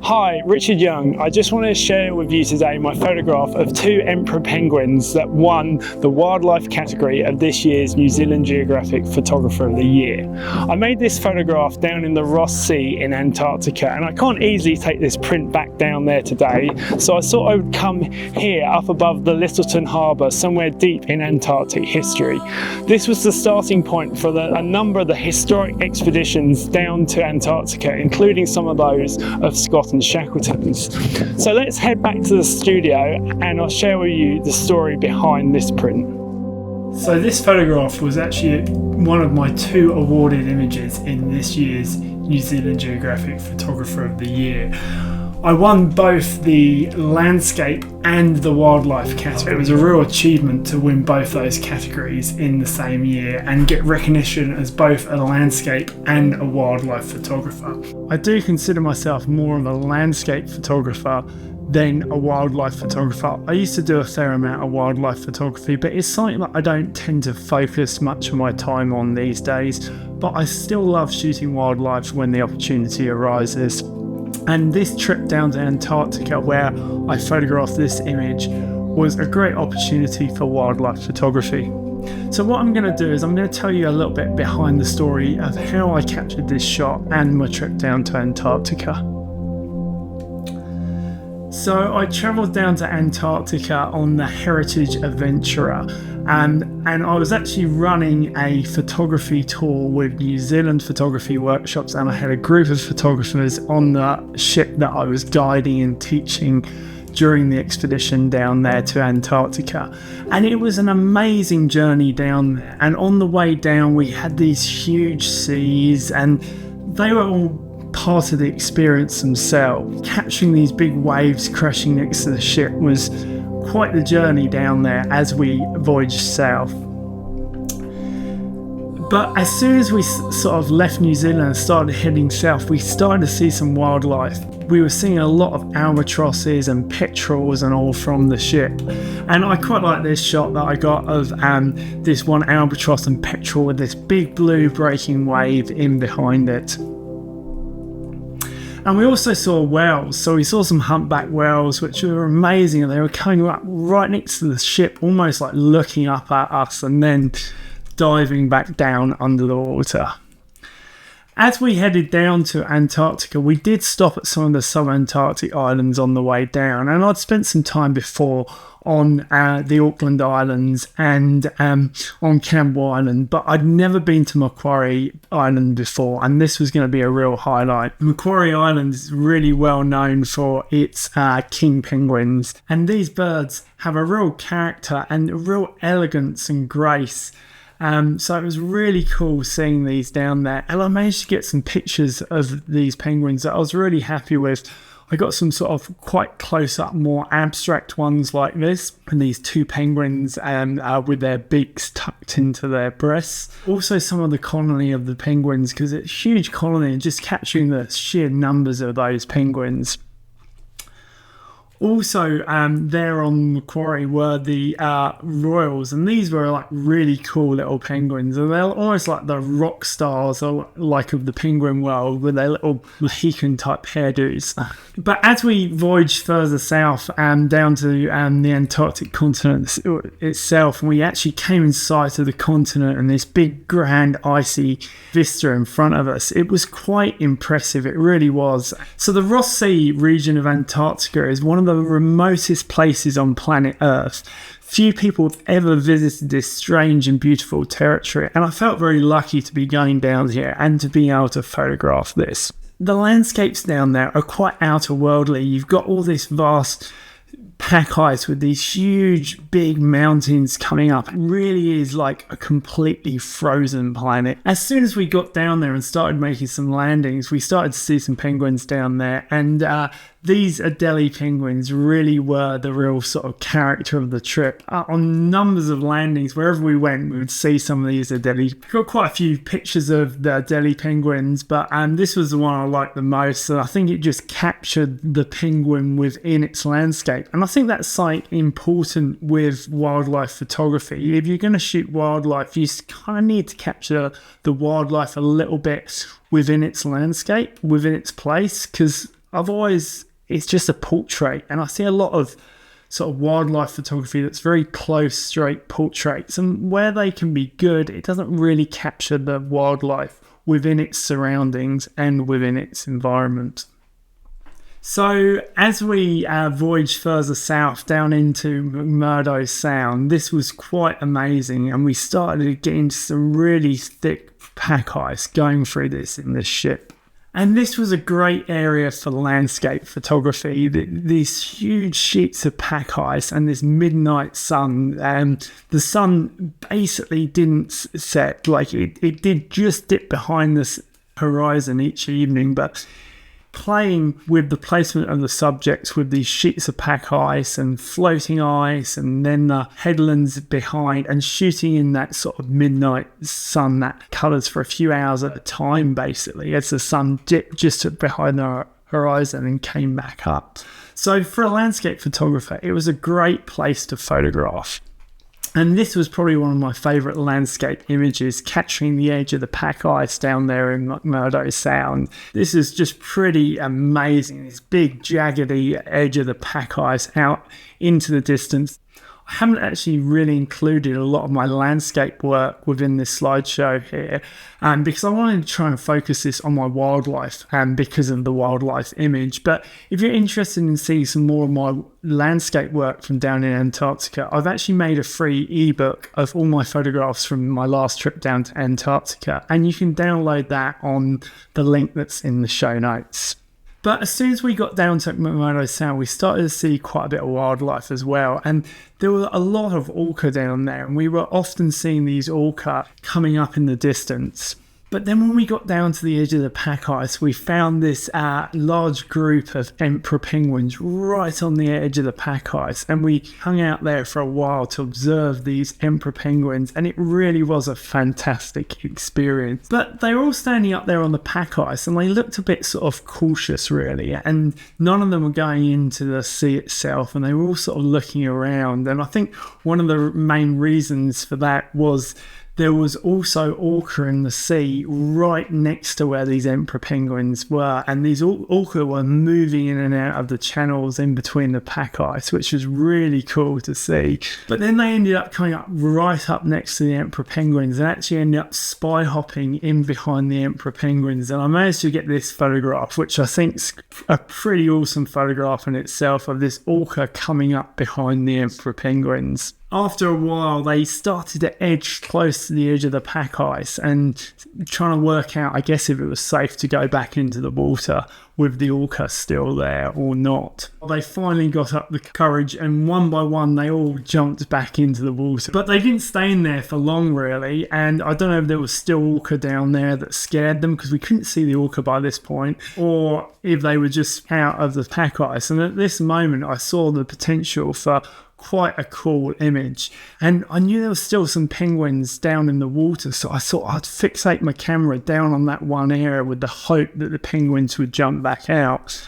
Hi, Richard Young. I just want to share with you today my photograph of two emperor penguins that won the wildlife category of this year's New Zealand Geographic Photographer of the Year. I made this photograph down in the Ross Sea in Antarctica, and I can't easily take this print back down there today, so I thought I would come here up above the Lyttelton Harbour, somewhere deep in Antarctic history. This was the starting point for a number of the historic expeditions down to Antarctica, including some of those of Scott and Shackleton's. So let's head back to the studio and I'll share with you the story behind this print. So this photograph was actually one of my two awarded images in this year's New Zealand Geographic Photographer of the Year. I won both the landscape and the wildlife category. It was a real achievement to win both those categories in the same year and get recognition as both a landscape and a wildlife photographer. I do consider myself more of a landscape photographer than a wildlife photographer. I used to do a fair amount of wildlife photography, but it's something that I don't tend to focus much of my time on these days, but I still love shooting wildlife when the opportunity arises. And this trip down to Antarctica, where I photographed this image, was a great opportunity for wildlife photography. So what I'm going to do is I'm going to tell you a little bit behind the story of how I captured this shot and my trip down to Antarctica. So I travelled down to Antarctica on the Heritage Adventurer, and I was actually running a photography tour with New Zealand Photography Workshops, and I had a group of photographers on the ship that I was guiding and teaching during the expedition down there to Antarctica. And it was an amazing journey down there, and on the way down we had these huge seas, and they were all part of the experience themselves. Capturing these big waves crashing next to the ship was quite the journey down there as we voyaged south. But as soon as we sort of left New Zealand and started heading south, we started to see some wildlife. We were seeing a lot of albatrosses and petrels and all from the ship. And I quite like this shot that I got of this one albatross and petrel with this big blue breaking wave in behind it. And we also saw whales, so we saw some humpback whales, which were amazing, and they were coming up right next to the ship, almost like looking up at us and then diving back down under the water. As we headed down to Antarctica, we did stop at some of the Sub-antarctic islands on the way down, and I'd spent some time before on the Auckland Islands and on Campbell Island, but I'd never been to Macquarie Island before, and this was going to be a real highlight. Macquarie Island is really well known for its king penguins, and these birds have a real character and a real elegance and grace. So it was really cool seeing these down there, and I managed to get some pictures of these penguins that I was really happy with. I got some sort of quite close-up, more abstract ones like this, and these two penguins with their beaks tucked into their breasts. Also some of the colony of the penguins, because it's a huge colony, and just capturing the sheer numbers of those penguins. Also, there on Macquarie were the royals, and these were like really cool little penguins, and they're almost like the rock stars, or like of the penguin world, with their little Mohican type hairdos. But as we voyaged further south down to the Antarctic continent itself, we actually came in sight of the continent and this big grand icy vista in front of us. It was quite impressive, it really was. So the Ross Sea region of Antarctica is one of the remotest places on planet Earth. Few people have ever visited this strange and beautiful territory, and I felt very lucky to be going down here and to be able to photograph this. The landscapes down there are quite outer-worldly. You've got all this vast pack ice with these huge big mountains coming up. It really is like a completely frozen planet. As soon as we got down there and started making some landings, we started to see some penguins down there, and these Adelie penguins really were the real sort of character of the trip. On numbers of landings, wherever we went, we would see some of these Adelie. Got quite a few pictures of the Adelie penguins, but this was the one I liked the most, and I think it just captured the penguin within its landscape. And I think that's something important with wildlife photography. If you're going to shoot wildlife, you kind of need to capture the wildlife a little bit within its landscape, within its place, because it's just a portrait, and I see a lot of sort of wildlife photography that's very close, straight portraits, and where they can be good, it doesn't really capture the wildlife within its surroundings and within its environment. So as we voyaged further south down into McMurdo Sound, this was quite amazing, and we started to get into some really thick pack ice going through this in this ship. And this was a great area for landscape photography. These huge sheets of pack ice and this midnight sun. The sun basically didn't set, like it did just dip behind this horizon each evening, but playing with the placement of the subjects with these sheets of pack ice and floating ice and then the headlands behind, and shooting in that sort of midnight sun that colours for a few hours at a time basically as the sun dipped just behind the horizon and came back up. So for a landscape photographer, it was a great place to photograph. And this was probably one of my favourite landscape images, capturing the edge of the pack ice down there in McMurdo Sound. This is just pretty amazing, this big jaggedy edge of the pack ice out into the distance. I haven't actually really included a lot of my landscape work within this slideshow here, because I wanted to try and focus this on my wildlife because of the wildlife image. But if you're interested in seeing some more of my landscape work from down in Antarctica, I've actually made a free ebook of all my photographs from my last trip down to Antarctica, and you can download that on the link that's in the show notes. But as soon as we got down to McMurdo Sound, we started to see quite a bit of wildlife as well. And there were a lot of orca down there, and we were often seeing these orca coming up in the distance. But then when we got down to the edge of the pack ice, we found this large group of emperor penguins right on the edge of the pack ice. And we hung out there for a while to observe these emperor penguins, and it really was a fantastic experience. But they were all standing up there on the pack ice, and they looked a bit sort of cautious really, and none of them were going into the sea itself, and they were all sort of looking around. And I think one of the main reasons for that was there was also orca in the sea right next to where these emperor penguins were, and these orca were moving in and out of the channels in between the pack ice, which was really cool to see. But then they ended up coming up right up next to the emperor penguins and actually ended up spy hopping in behind the emperor penguins, and I managed to get this photograph, which I think's a pretty awesome photograph in itself, of this orca coming up behind the emperor penguins. After a while, they started to edge close to the edge of the pack ice and trying to work out, I guess, if it was safe to go back into the water with the orca still there or not. They finally got up the courage, and one by one they all jumped back into the water. But they didn't stay in there for long really, and I don't know if there was still orca down there that scared them, because we couldn't see the orca by this point, or if they were just out of the pack ice. And at this moment I saw the potential for quite a cool image, and I knew there was still some penguins down in the water, so I thought I'd fixate my camera down on that one area with the hope that the penguins would jump back out.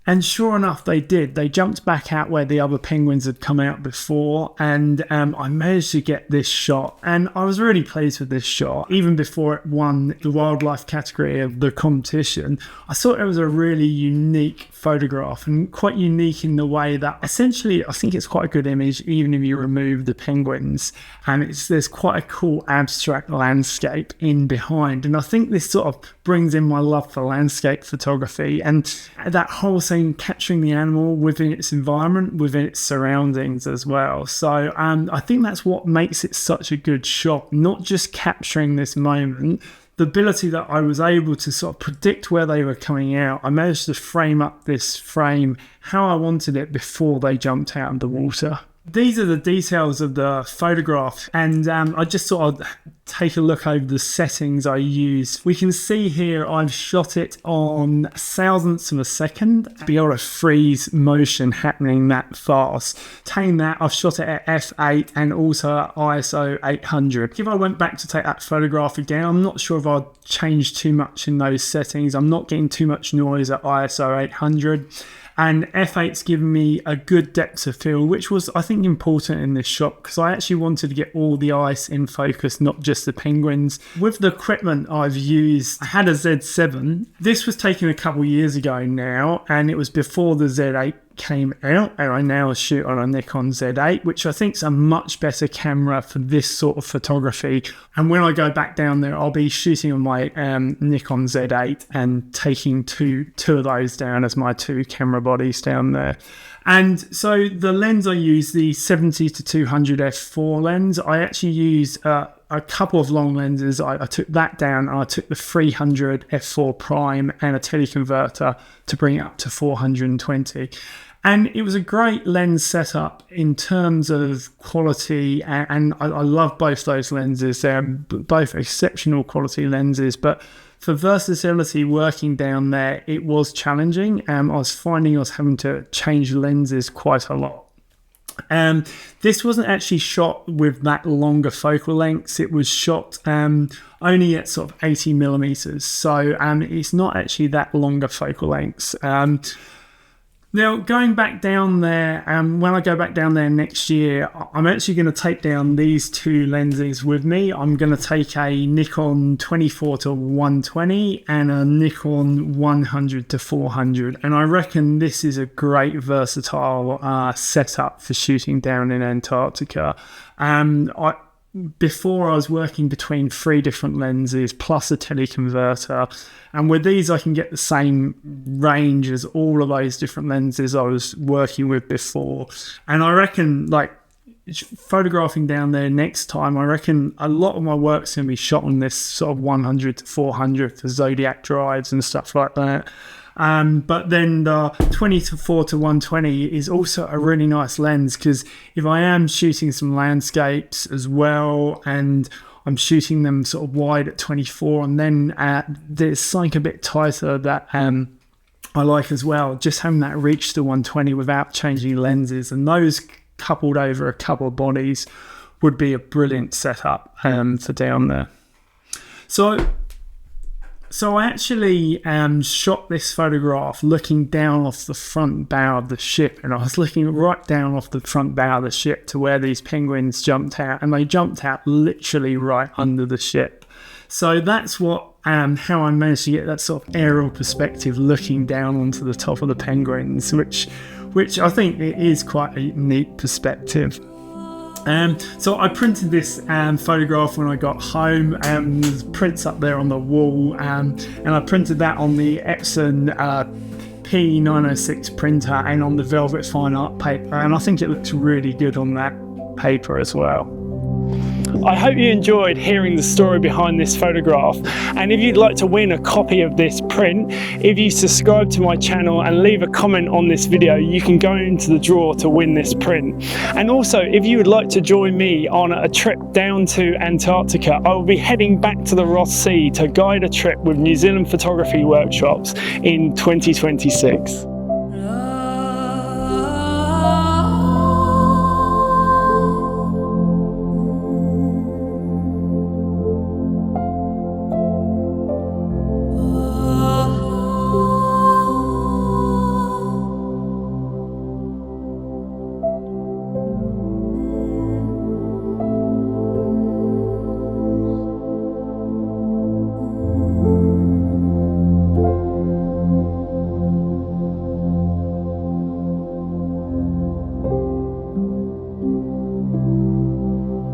And sure enough, they did. They jumped back out where the other penguins had come out before, and I managed to get this shot. And I was really pleased with this shot. Even before it won the wildlife category of the competition, I thought it was a really unique photograph, and quite unique in the way that essentially I think it's quite a good image even if you remove the penguins, and there's quite a cool abstract landscape in behind. And I think this sort of brings in my love for landscape photography and that whole thing, capturing the animal within its environment, within its surroundings as well. So I think that's what makes it such a good shot, not just capturing this moment, the ability that I was able to sort of predict where they were coming out. I managed to frame up this frame how I wanted it before they jumped out of the water. These are the details of the photograph, and I just thought I'd take a look over the settings I used. We can see here I've shot it on thousandths of a second to be able to freeze motion happening that fast. Taking that, I've shot it at f8 and also at ISO 800. If I went back to take that photograph again, I'm not sure if I'd change too much in those settings. I'm not getting too much noise at ISO 800. And f8's given me a good depth of field, which was, I think, important in this shot, because I actually wanted to get all the ice in focus, not just just the penguins. With the equipment I've used, I had a Z7. This was taken a couple years ago now, and it was before the Z8 came out, and I now shoot on a Nikon Z8, which I think is a much better camera for this sort of photography. And when I go back down there, I'll be shooting on my Nikon Z8 and taking two of those down as my two camera bodies down there. And so the lens I use, the 70 to 200 f4 lens, I actually use a couple of long lenses. I took that down, and I took the 300 f4 prime and a teleconverter to bring it up to 420. And it was a great lens setup in terms of quality, and I love both those lenses. They're both exceptional quality lenses, but for versatility working down there, it was challenging. I was finding I was having to change lenses quite a lot. This wasn't actually shot with that longer focal lengths. It was shot only at sort of 80 millimeters. So it's not actually that longer focal lengths. Now, going back down there, when I go back down there next year, I'm actually going to take down these two lenses with me. I'm going to take a Nikon 24 to 120 and a Nikon 100 to 400. And I reckon this is a great versatile setup for shooting down in Antarctica. Before I was working between 3 different lenses plus a teleconverter, and with these I can get the same range as all of those different lenses I was working with before. And I reckon, like, photographing down there next time, I reckon a lot of my work's going to be shot on this sort of 100 to 400 for Zodiac drives and stuff like that. But then the 24 to 120 is also a really nice lens, because if I am shooting some landscapes as well, and I'm shooting them sort of wide at 24, and then there's something a bit tighter that I like as well, just having that reach to 120 without changing lenses, and those coupled over a couple of bodies would be a brilliant setup for down there. So I actually shot this photograph looking down off the front bow of the ship, and I was looking right down off the front bow of the ship to where these penguins jumped out, and they jumped out literally right under the ship. So that's how I managed to get that sort of aerial perspective looking down onto the top of the penguins, which I think it is quite a neat perspective. So I printed this photograph when I got home. There's prints up there on the wall, and I printed that on the Epson P906 printer and on the velvet fine art paper, and I think it looks really good on that paper as well. I hope you enjoyed hearing the story behind this photograph, and if you'd like to win a copy of this print, if you subscribe to my channel and leave a comment on this video, you can go into the draw to win this print. And also, if you would like to join me on a trip down to Antarctica, I will be heading back to the Ross Sea to guide a trip with New Zealand photography workshops in 2026.